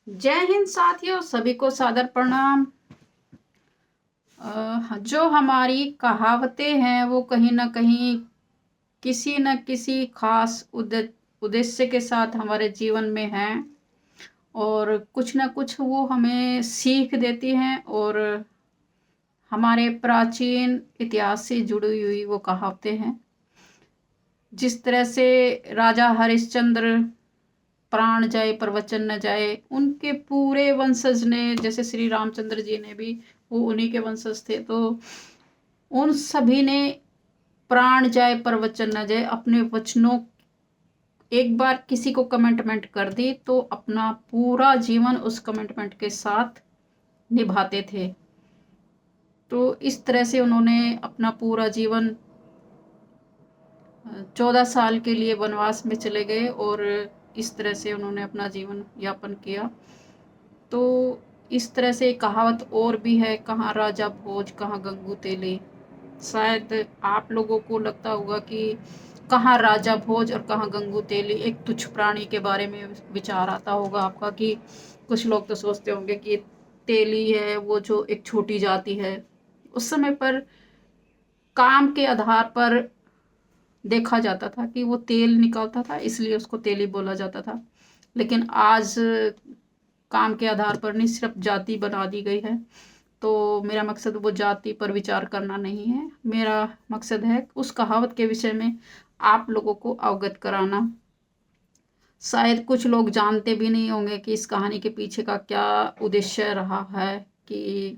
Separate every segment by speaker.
Speaker 1: जय हिंद साथियों, सभी को सादर प्रणाम। जो हमारी कहावतें हैं वो कहीं ना कहीं किसी न किसी खास उद्देश्य के साथ हमारे जीवन में हैं और कुछ न कुछ वो हमें सीख देती हैं और हमारे प्राचीन इतिहास से जुड़ी हुई वो कहावतें हैं। जिस तरह से राजा हरिश्चंद्र प्राण जाए पर वचन न जाए, उनके पूरे वंशज ने, जैसे श्री रामचंद्र जी ने भी, वो उन्हीं के वंशज थे, तो उन सभी ने प्राण जाए पर वचन न जाए अपने वचनों, एक बार किसी को कमिटमेंट कर दी तो अपना पूरा जीवन उस कमिटमेंट के साथ निभाते थे। तो इस तरह से उन्होंने अपना पूरा जीवन 14 साल के लिए वनवास में चले गए और इस तरह से उन्होंने अपना जीवन यापन किया। तो इस तरह से एक कहावत और भी है, कहाँ राजा भोज कहाँ गंगू तेली। शायद आप लोगों को लगता होगा कि कहाँ राजा भोज और कहाँ गंगू तेली, एक तुच्छ प्राणी के बारे में विचार आता होगा आपका कि कुछ लोग तो सोचते होंगे कि तेली है वो जो एक छोटी जाति है। उस समय पर काम के आधार पर देखा जाता था कि वो तेल निकालता था, इसलिए उसको तेली बोला जाता था। लेकिन आज काम के आधार पर नहीं, सिर्फ जाति बना दी गई है। तो मेरा मकसद वो जाति पर विचार करना नहीं है, मेरा मकसद है उस कहावत के विषय में आप लोगों को अवगत कराना। शायद कुछ लोग जानते भी नहीं होंगे कि इस कहानी के पीछे का क्या उद्देश्य रहा है। कि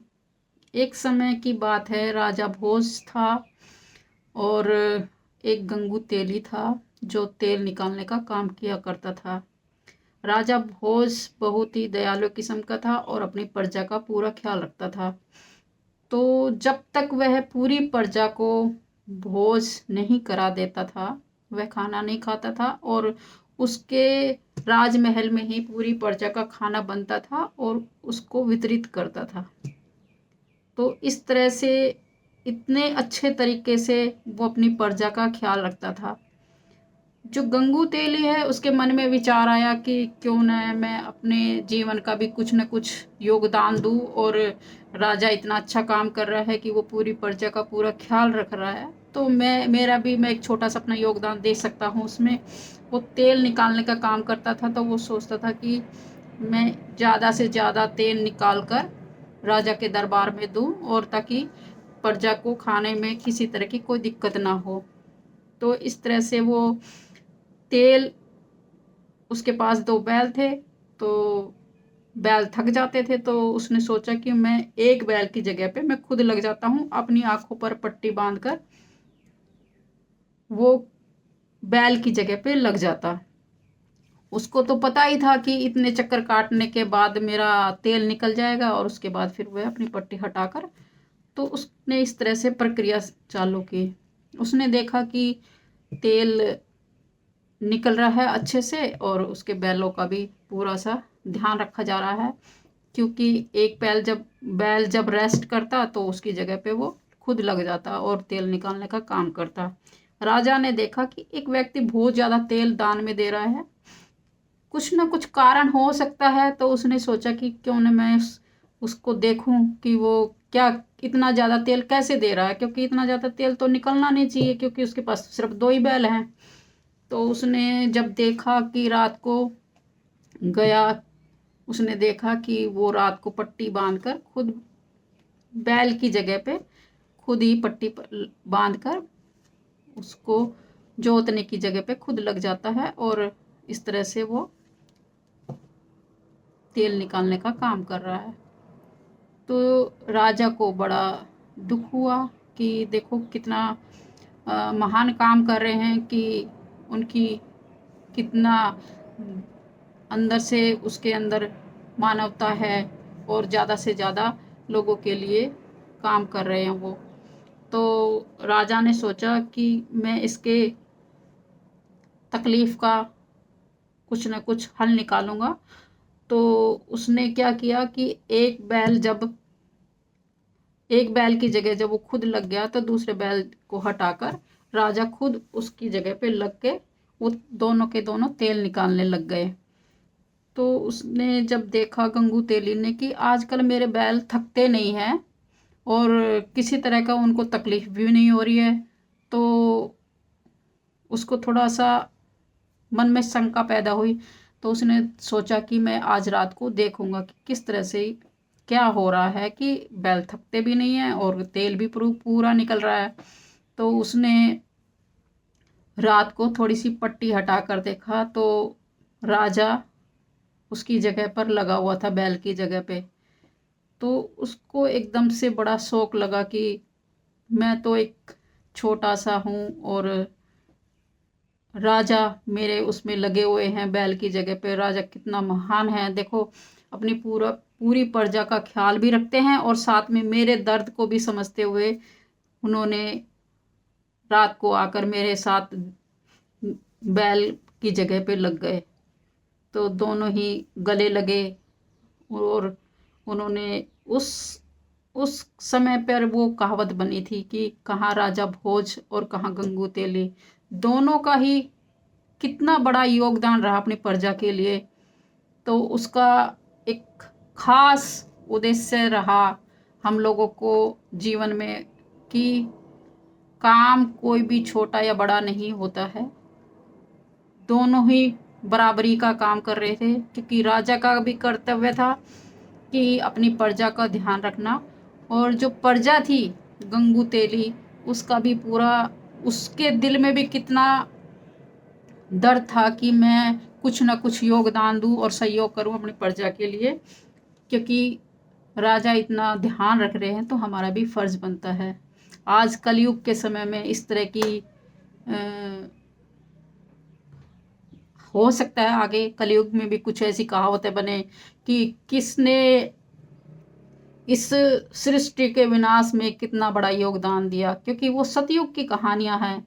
Speaker 1: एक समय की बात है, राजा भोज था और एक गंगू तेली था जो तेल निकालने का काम किया करता था। राजा भोज बहुत ही दयालु किस्म का था और अपनी प्रजा का पूरा ख्याल रखता था। तो जब तक वह पूरी प्रजा को भोज नहीं करा देता था, वह खाना नहीं खाता था और उसके राजमहल में ही पूरी प्रजा का खाना बनता था और उसको वितरित करता था। तो इस तरह से इतने अच्छे तरीके से वो अपनी प्रजा का ख्याल रखता था। जो गंगू तेली है, उसके मन में विचार आया कि क्यों न मैं अपने जीवन का भी कुछ न कुछ योगदान दूं, और राजा इतना अच्छा काम कर रहा है कि वो पूरी प्रजा का पूरा ख्याल रख रहा है, तो मैं एक छोटा सा अपना योगदान दे सकता हूँ उसमें। वो तेल निकालने का काम करता था, तो वो सोचता था कि मैं ज़्यादा से ज़्यादा तेल निकाल कर राजा के दरबार में दूं, और ताकि प्रजा को खाने में किसी तरह की कोई दिक्कत ना हो। तो इस तरह से वो तेल, उसके पास 2 बैल थे, तो बैल थक जाते थे, तो उसने सोचा कि मैं एक बैल की जगह पे मैं खुद लग जाता हूँ, अपनी आंखों पर पट्टी बांधकर वो बैल की जगह पे लग जाता। उसको तो पता ही था कि इतने चक्कर काटने के बाद मेरा तेल निकल जाएगा और उसके बाद फिर वह अपनी पट्टी हटाकर, तो उसने इस तरह से प्रक्रिया चालू की। उसने देखा कि तेल निकल रहा है अच्छे से और उसके बैलों का भी पूरा सा ध्यान रखा जा रहा है, क्योंकि एक बैल जब रेस्ट करता तो उसकी जगह पे वो खुद लग जाता और तेल निकालने का काम करता। राजा ने देखा कि एक व्यक्ति बहुत ज़्यादा तेल दान में दे रहा है, कुछ ना कुछ कारण हो सकता है। तो उसने सोचा कि क्यों न मैं उसको देखूं कि वो क्या इतना ज़्यादा तेल कैसे दे रहा है, क्योंकि इतना ज़्यादा तेल तो निकलना नहीं चाहिए, क्योंकि उसके पास सिर्फ 2 ही बैल हैं। तो उसने जब देखा कि रात को गया, उसने देखा कि वो रात को पट्टी बांधकर खुद बैल की जगह पे खुद ही पट्टी बांधकर उसको जोतने की जगह पे खुद लग जाता है और इस तरह से वो तेल निकालने का काम कर रहा है। तो राजा को बड़ा दुख हुआ कि देखो कितना महान काम कर रहे हैं, कि उनकी कितना अंदर से उसके अंदर मानवता है और ज़्यादा से ज़्यादा लोगों के लिए काम कर रहे हैं वो। तो राजा ने सोचा कि मैं इसके तकलीफ़ का कुछ न कुछ हल निकालूंगा। तो उसने क्या किया कि एक बैल की जगह जब वो खुद लग गया, तो दूसरे बैल को हटाकर राजा खुद उसकी जगह पे लग के वो दोनों के दोनों तेल निकालने लग गए। तो उसने जब देखा गंगू तेली ने कि आजकल मेरे बैल थकते नहीं हैं और किसी तरह का उनको तकलीफ भी नहीं हो रही है, तो उसको थोड़ा सा मन में शंका पैदा हुई। तो उसने सोचा कि मैं आज रात को देखूंगा कि किस तरह से क्या हो रहा है कि बैल थकते भी नहीं है और तेल भी पूरा निकल रहा है। तो उसने रात को थोड़ी सी पट्टी हटा कर देखा तो राजा उसकी जगह पर लगा हुआ था, बैल की जगह पे। तो उसको एकदम से बड़ा शौक लगा कि मैं तो एक छोटा सा हूँ और राजा मेरे उसमें लगे हुए हैं बैल की जगह पे। राजा कितना महान है, देखो अपनी पूरी प्रजा का ख्याल भी रखते हैं और साथ में मेरे दर्द को भी समझते हुए उन्होंने रात को आकर मेरे साथ बैल की जगह पे लग गए। तो दोनों ही गले लगे और उन्होंने उस उस समय पर वो कहावत बनी थी कि कहाँ राजा भोज और कहाँ गंगू तेली। दोनों का ही कितना बड़ा योगदान रहा अपनी प्रजा के लिए। तो उसका एक खास उद्देश्य रहा हम लोगों को जीवन में कि काम कोई भी छोटा या बड़ा नहीं होता है, दोनों ही बराबरी का काम कर रहे थे। क्योंकि राजा का भी कर्तव्य था कि अपनी प्रजा का ध्यान रखना, और जो प्रजा थी गंगू तेली उसका भी पूरा, उसके दिल में भी कितना डर था कि मैं कुछ ना कुछ योगदान दूं और सहयोग करूं अपनी प्रजा के लिए। क्योंकि राजा इतना ध्यान रख रहे हैं तो हमारा भी फर्ज बनता है। आज कलयुग के समय में इस तरह की हो सकता है आगे कलयुग में भी कुछ ऐसी कहावतें बने कि किसने इस सृष्टि के विनाश में कितना बड़ा योगदान दिया, क्योंकि वो सतयुग की कहानियां हैं।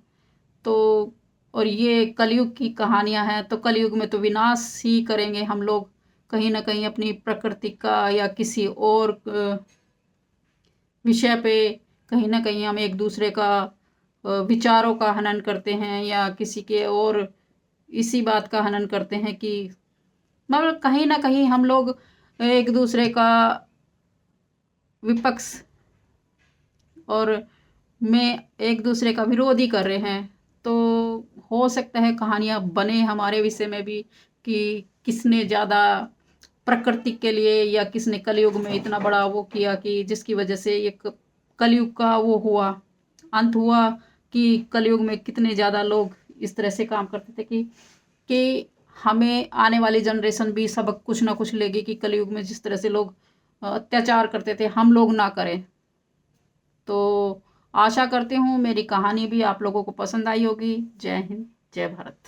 Speaker 1: तो और ये कलयुग की कहानियां हैं, तो कलयुग में तो विनाश ही करेंगे हम लोग, कहीं ना कहीं अपनी प्रकृति का या किसी और विषय पे कहीं ना कहीं हम एक दूसरे का विचारों का हनन करते हैं या किसी के और इसी बात का हनन करते हैं कि मतलब कहीं ना कहीं हम लोग एक दूसरे का विपक्ष और में एक दूसरे का विरोध ही कर रहे हैं। तो हो सकता है कहानियां बने हमारे विषय में भी कि किसने ज़्यादा प्रकृति के लिए या किसने कलयुग में इतना बड़ा वो किया कि जिसकी वजह से ये कलयुग का वो हुआ, अंत हुआ। कि कलयुग में कितने ज़्यादा लोग इस तरह से काम करते थे कि हमें आने वाली जनरेशन भी सबक कुछ ना कुछ लेगी कि कलयुग में जिस तरह से लोग अत्याचार करते थे हम लोग ना करें। तो आशा करती हूँ मेरी कहानी भी आप लोगों को पसंद आई होगी। जय हिंद, जय भारत।